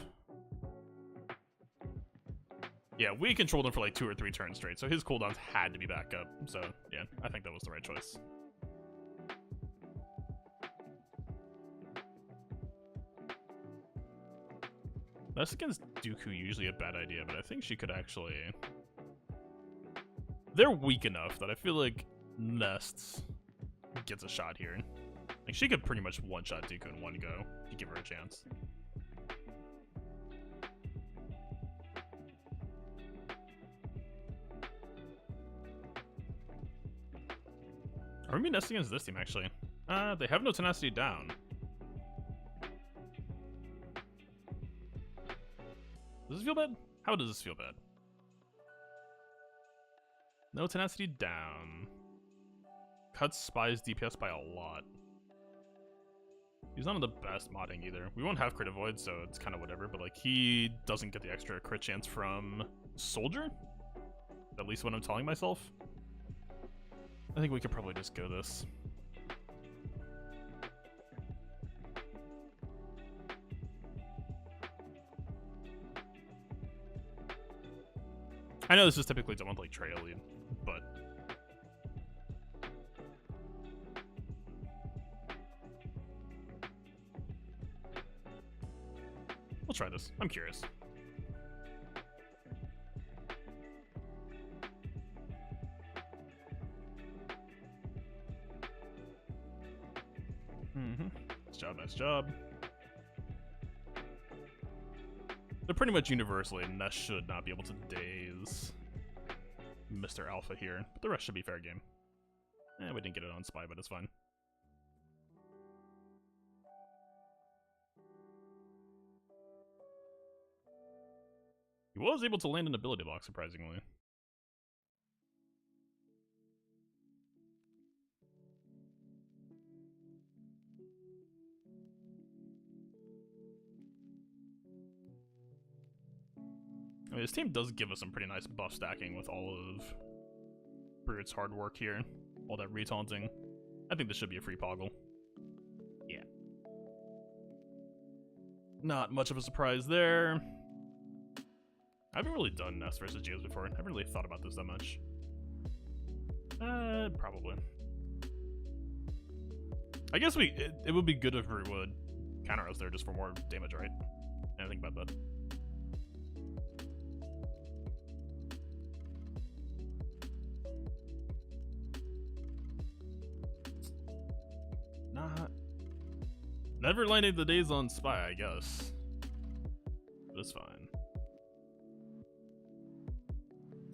Yeah, we controlled him for like 2 or 3 turns straight, so his cooldowns had to be back up. So yeah, I think that was the right choice. That's against Dooku usually a bad idea, but I think she could actually... They're weak enough that I feel like Nests gets a shot here. Like, she could pretty much one-shot Dooku in one go if you give her a chance. Are we nesting against this team, actually? They have no tenacity down. Does this feel bad? How does this feel bad? No tenacity down. Cuts Spy's DPS by a lot. He's not the best modding either. We won't have crit avoid, so it's kind of whatever, but like he doesn't get the extra crit chance from Soldier? At least what I'm telling myself. I think we could probably just go this. I know this is typically done with like trail lead, but we'll try this. I'm curious. Nice job, nice job. They're pretty much universally, and that should not be able to daze Mr. Alpha here. But the rest should be fair game. We didn't get it on Spy, but it's fine. He was able to land an ability block, surprisingly. I mean, this team does give us some pretty nice buff stacking with all of Brute's hard work here. All that retaunting. I think this should be a free poggle. Yeah. Not much of a surprise there. I haven't really done Nest versus Geos before. I haven't really thought about this that much. Probably. I guess it would be good if we would counter us there just for more damage, right? I think about that. Never landed the days on Spy, I guess. But it's fine.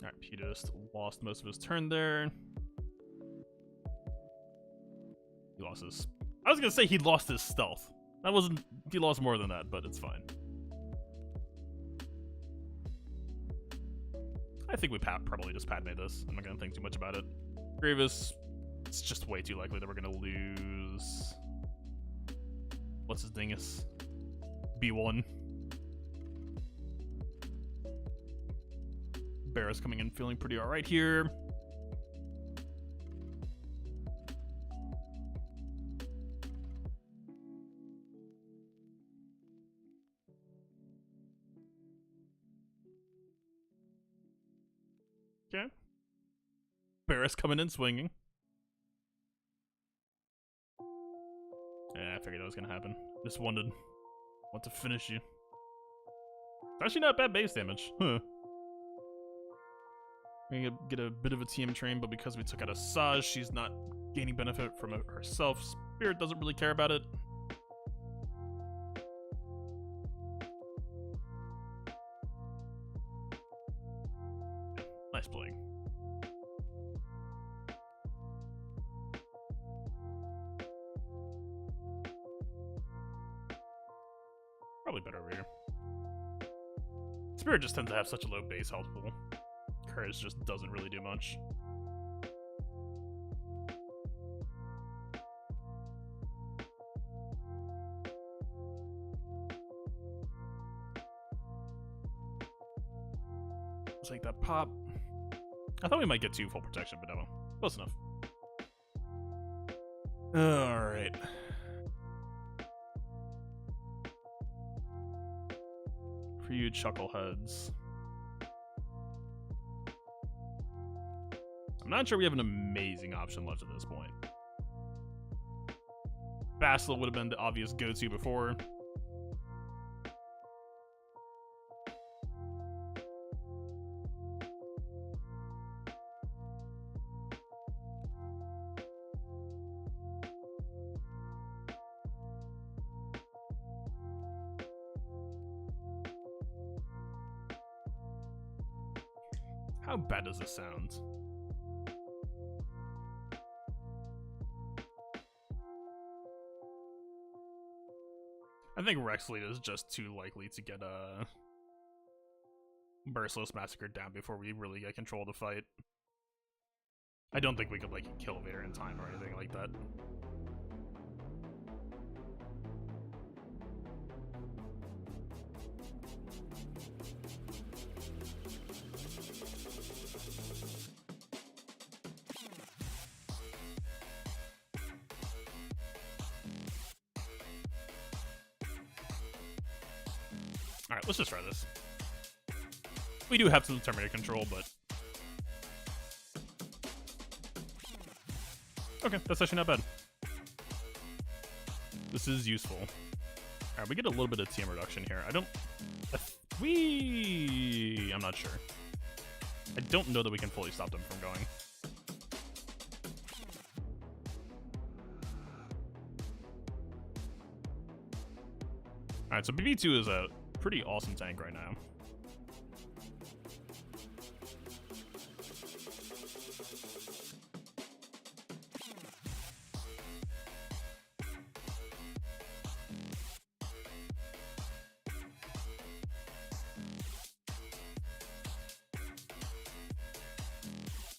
Alright, P just lost most of his turn there. He lost his... I was gonna say he lost his stealth. That wasn't... He lost more than that, but it's fine. I think we probably just Padme this. I'm not going to think too much about it. Grievous, it's just way too likely that we're going to lose... What's his dingus? B1. Barris coming in feeling pretty alright here. Okay. Barris coming in swinging. Yeah, I figured that was gonna happen. Just wanted to finish you. It's actually not bad base damage. Huh. We're gonna get a bit of a TM train, but because we took out a Saj, she's not gaining benefit from it herself. Spirit doesn't really care about it. Nice playing. Probably better over here. Spirit just tends to have such a low base health pool. Courage just doesn't really do much. Let's take that pop. I thought we might get 2 full protection, but no. Close enough. Alright. For you chuckleheads. I'm not sure we have an amazing option left at this point. Bastila would have been the obvious go-to before. How bad does this sound? I think Rexlead is just too likely to get a Merciless Massacre down before we really get control of the fight. I don't think we could, like, kill Vader in time or anything like that. Alright, let's just try this. We do have some Terminator control, but... Okay, that's actually not bad. This is useful. Alright, we get a little bit of TM reduction here. I'm not sure. I don't know that we can fully stop them from going. Alright, so BB2 is a pretty awesome tank right now.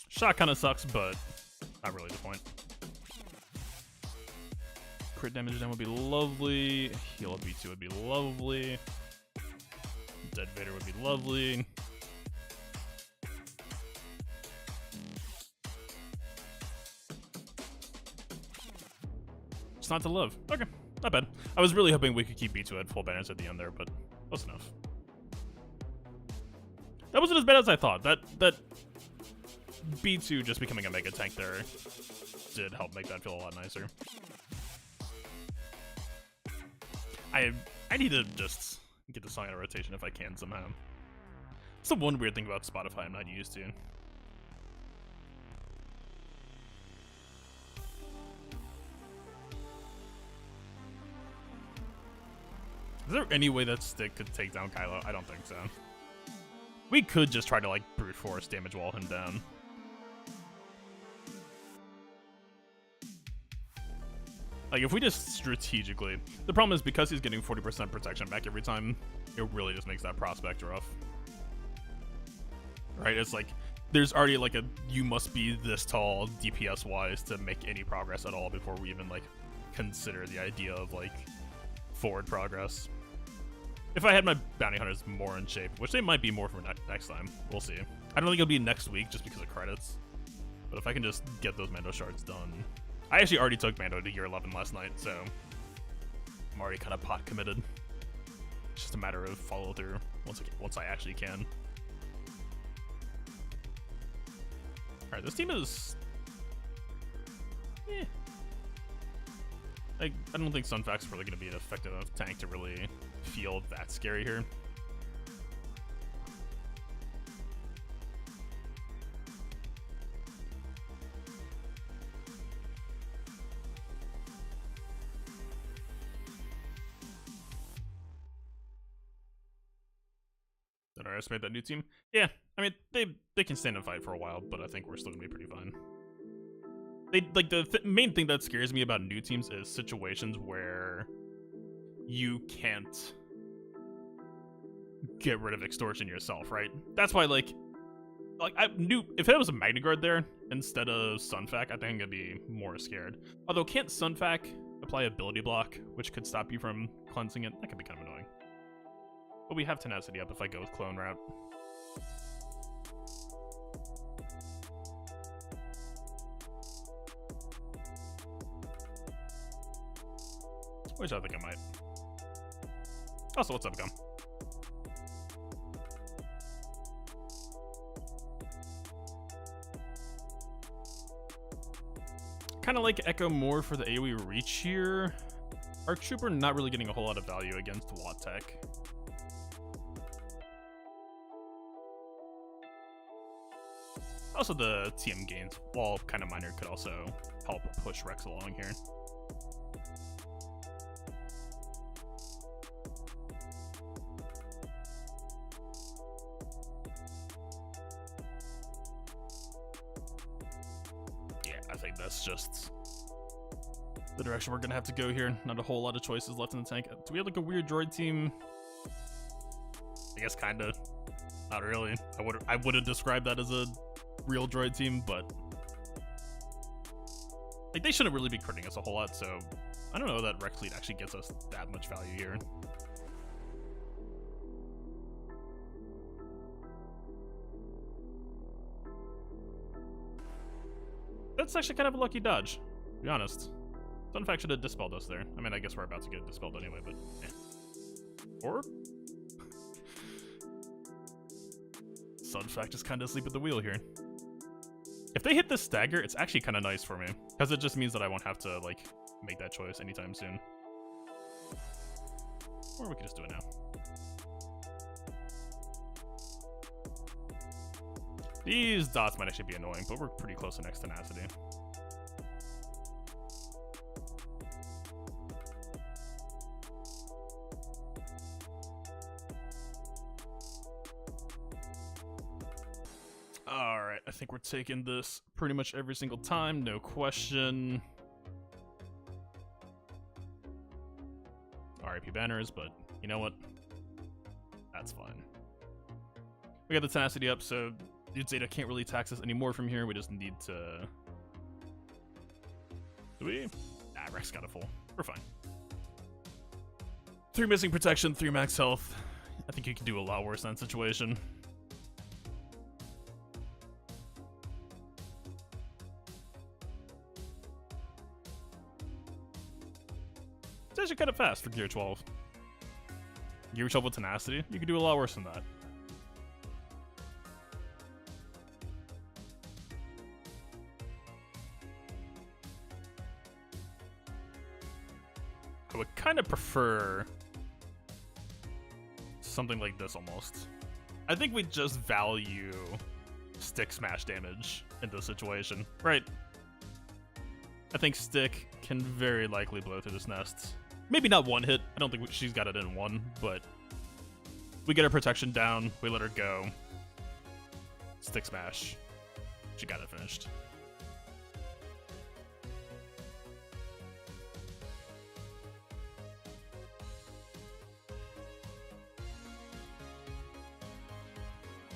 Shot kind of sucks, but not really the point. Crit damage down would be lovely. Heal up V2 would be lovely. Dead Vader would be lovely. It's not to love. Okay, not bad. I was really hoping we could keep B2 at full banners at the end there, but close enough. That wasn't as bad as I thought. That B2 just becoming a mega tank there did help make that feel a lot nicer. I need to just get the song out of rotation if I can somehow. It's the one weird thing about Spotify I'm not used to. Is there any way that stick could take down Kylo? I don't think so. We could just try to, like, brute force damage wall him down. Like, if we just strategically... The problem is, because he's getting 40% protection back every time, it really just makes that prospect rough. Right? It's like, there's already, like, a... You must be this tall, DPS-wise, to make any progress at all before we even, like, consider the idea of, like, forward progress. If I had my bounty hunters more in shape, which they might be more for next time. We'll see. I don't think it'll be next week, just because of credits. But if I can just get those Mando shards done... I actually already took Mando to year 11 last night, so I'm already kind of pot committed. It's just a matter of follow through once I actually can. All right, this team is, I don't think Sunfact's really going to be an effective enough tank to really feel that scary here. Did I estimate that new team? Yeah, I mean, they can stand and fight for a while, but I think we're still gonna be pretty fine. The main thing that scares me about new teams is situations where you can't get rid of extortion yourself, right? That's why, like I knew if it was a Magna Guard there instead of Sunfac, I think I'm gonna be more scared. Although, can't Sunfac apply ability block, which could stop you from cleansing it? That could be kind of annoying. But we have tenacity up if I go with clone route. Which I think I might. Also, what's up, Gum? Kind of like Echo more for the AoE reach here. Arc Trooper not really getting a whole lot of value against Watt Tech. Also, the TM gains, while kind of minor, could also help push Rex along here. Yeah, I think that's just the direction we're gonna have to go here. Not a whole lot of choices left in the tank. Do we have like a weird droid team? I guess kinda. Not really. I would have described that as a real droid team, but like they shouldn't really be critting us a whole lot, so I don't know that Rex Fleet actually gets us that much value here. That's actually kind of a lucky dodge, to be honest. Sunfact should have dispelled us there. I mean, I guess we're about to get dispelled anyway, but or Sunfact just kind of asleep at the wheel here. If they hit this stagger, it's actually kind of nice for me, because it just means that I won't have to, like, make that choice anytime soon. Or we can just do it now. These dots might actually be annoying, but we're pretty close to next tenacity. Alright, I think we're taking this pretty much every single time, no question. RIP banners, but you know what? That's fine. We got the tenacity up, so Dude Zeta can't really tax us anymore from here. We just need to... Do we? Nah, Rex got it full. We're fine. 3 missing protection, 3 max health. I think you can do a lot worse in that situation. It's actually kind of fast for Gear 12. Gear 12 with tenacity, you could do a lot worse than that. I would kind of prefer something like this almost. I think we just value stick smash damage in this situation, right? I think stick can very likely blow through this nest. Maybe not one hit. I don't think she's got it in one, but we get her protection down. We let her go. Stick smash. She got it finished.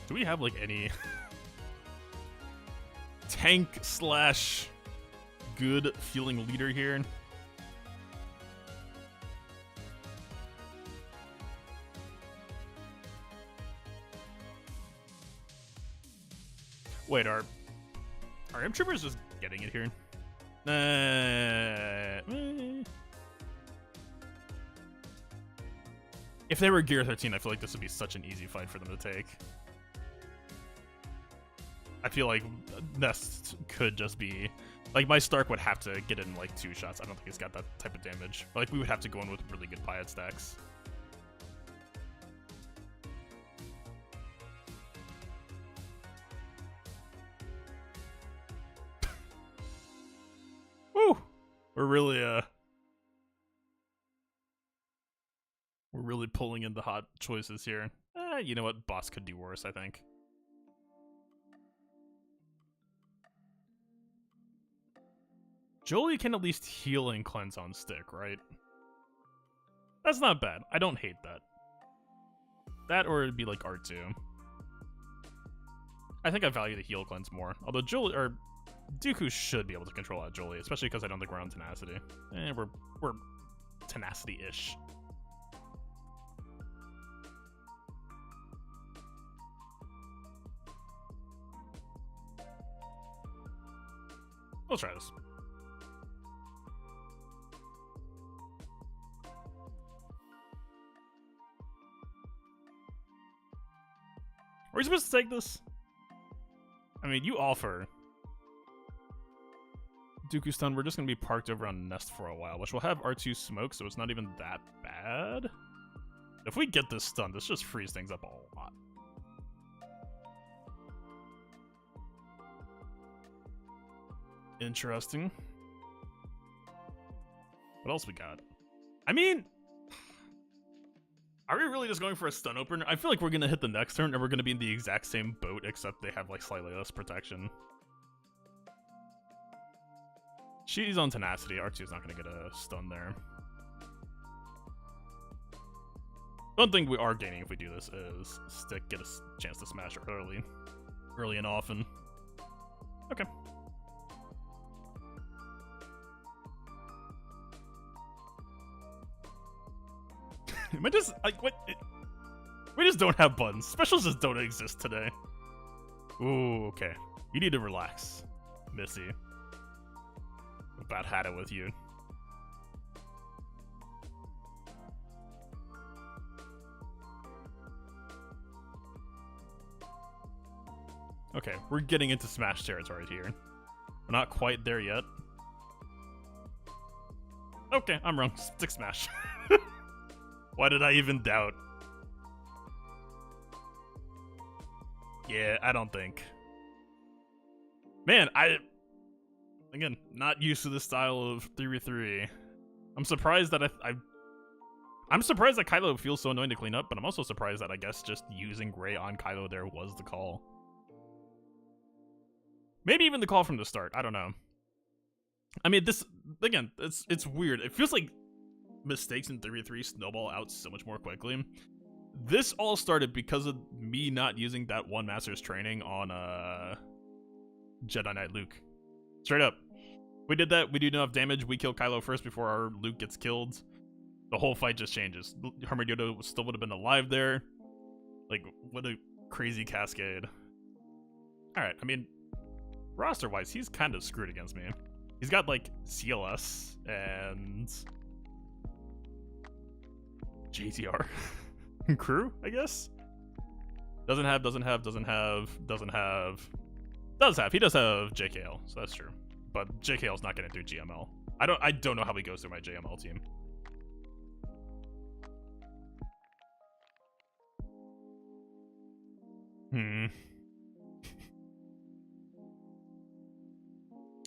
Do we have like any tank slash good feeling leader here? Wait, are M Troopers just getting it here? If they were Gear 13, I feel like this would be such an easy fight for them to take. I feel like Nest could just be... Like, my Stark would have to get in, like, 2 shots. I don't think he's got that type of damage. But, like, we would have to go in with really good Piat stacks. Woo! We're really pulling in the hot choices here. You know what? Boss could do worse, I think. Jolie can at least heal and cleanse on stick, right? That's not bad. I don't hate that. That or it'd be like R2. I think I value the heal cleanse more. Although Jolie or Dooku should be able to control out Jolie, especially because I don't think we're on tenacity. We're tenacity-ish. We'll try this. Are we supposed to take this? I mean, you offer. Dooku stun, we're just going to be parked over on Nest for a while, which will have R2 smoke, so it's not even that bad. If we get this stun, this just frees things up a lot. Interesting. What else we got? I mean... Are we really just going for a stun opener? I feel like we're going to hit the next turn and we're going to be in the exact same boat, except they have like slightly less protection. She's on tenacity. R2's not going to get a stun there. One thing we are gaining if we do this is stick get a chance to smash early and often. Okay. Am I just, like, what? We just don't have buttons. Specials just don't exist today. Ooh, okay. You need to relax, Missy. About had it with you. Okay, we're getting into Smash territory here. We're not quite there yet. Okay, I'm wrong. Stick Smash. Why did I even doubt? Yeah, I don't think. Man, again, not used to this style of 3v3. I'm surprised that I'm surprised that Kylo feels so annoying to clean up, but I'm also surprised that I guess just using Rey on Kylo there was the call. Maybe even the call from the start. I don't know. I mean, this again, it's weird. It feels like mistakes in 3v3 snowball out so much more quickly. This all started because of me not using that one master's training on Jedi Knight Luke. Straight up. We did that, we do enough damage, we kill Kylo first before our Luke gets killed. The whole fight just changes. Hermit Yoda still would have been alive there. Like, what a crazy cascade. Alright, I mean, roster-wise, he's kind of screwed against me. He's got, like, CLS and JTR. Crew, I guess? Does have. He does have JKL, so that's true. But JKL's not gonna do GML. I don't know how he goes through my JML team.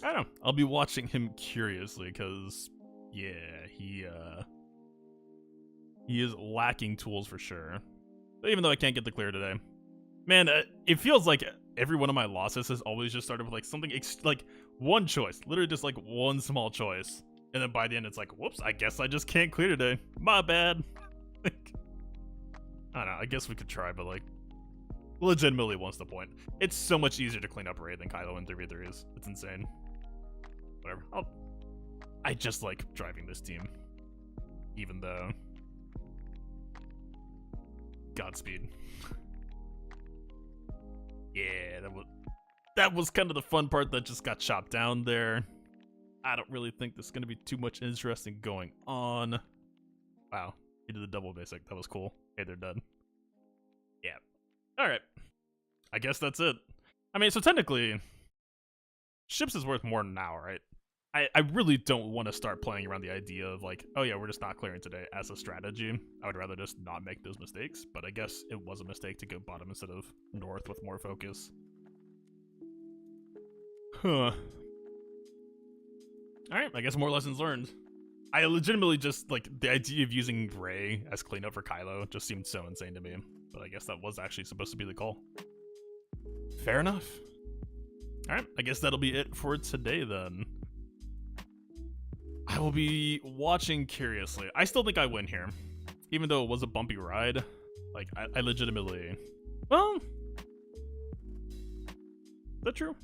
I don't know. I'll be watching him curiously, because yeah, he is lacking tools for sure. But even though I can't get the clear today. Man, it feels like every one of my losses has always just started with like something, like one choice. Literally just like one small choice. And then by the end it's like, whoops, I guess I just can't clear today. My bad. I don't know, I guess we could try, but like, legitimately wants the point. It's so much easier to clean up Ray than Kylo in 3v3s. It's insane. Whatever. I just like driving this team. Even though... Godspeed. Yeah, that was kind of the fun part that just got chopped down there. I don't really think there's going to be too much interesting going on. Wow, he did the double basic. That was cool. Hey, they're done. Yeah. Alright. I guess that's it. I mean, so technically, ships is worth more now, right? I really don't want to start playing around the idea of like, oh yeah, we're just not clearing today as a strategy. I would rather just not make those mistakes, but I guess it was a mistake to go bottom instead of north with more focus. Huh. Alright, I guess more lessons learned. I legitimately just, like, the idea of using Rey as cleanup for Kylo just seemed so insane to me. But I guess that was actually supposed to be the call. Fair enough. Alright, I guess that'll be it for today then. I will be watching curiously. I still think I win here. Even though it was a bumpy ride. Like, I legitimately... Well... Is that true?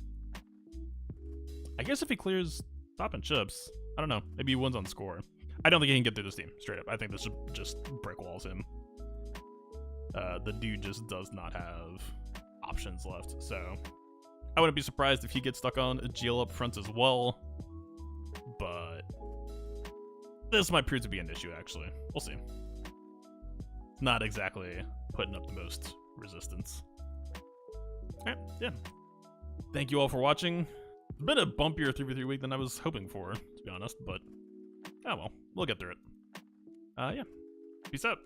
I guess if he clears top and chips, I don't know. Maybe he wins on score. I don't think he can get through this team, straight up. I think this should just brick walls him. The dude just does not have options left, so... I wouldn't be surprised if he gets stuck on a GL up front as well. But... this might prove to be an issue, actually. We'll see. Not exactly putting up the most resistance. Alright, yeah. Thank you all for watching. It's been a bumpier 3v3 week than I was hoping for, to be honest, but oh well, we'll get through it. Yeah. Peace out.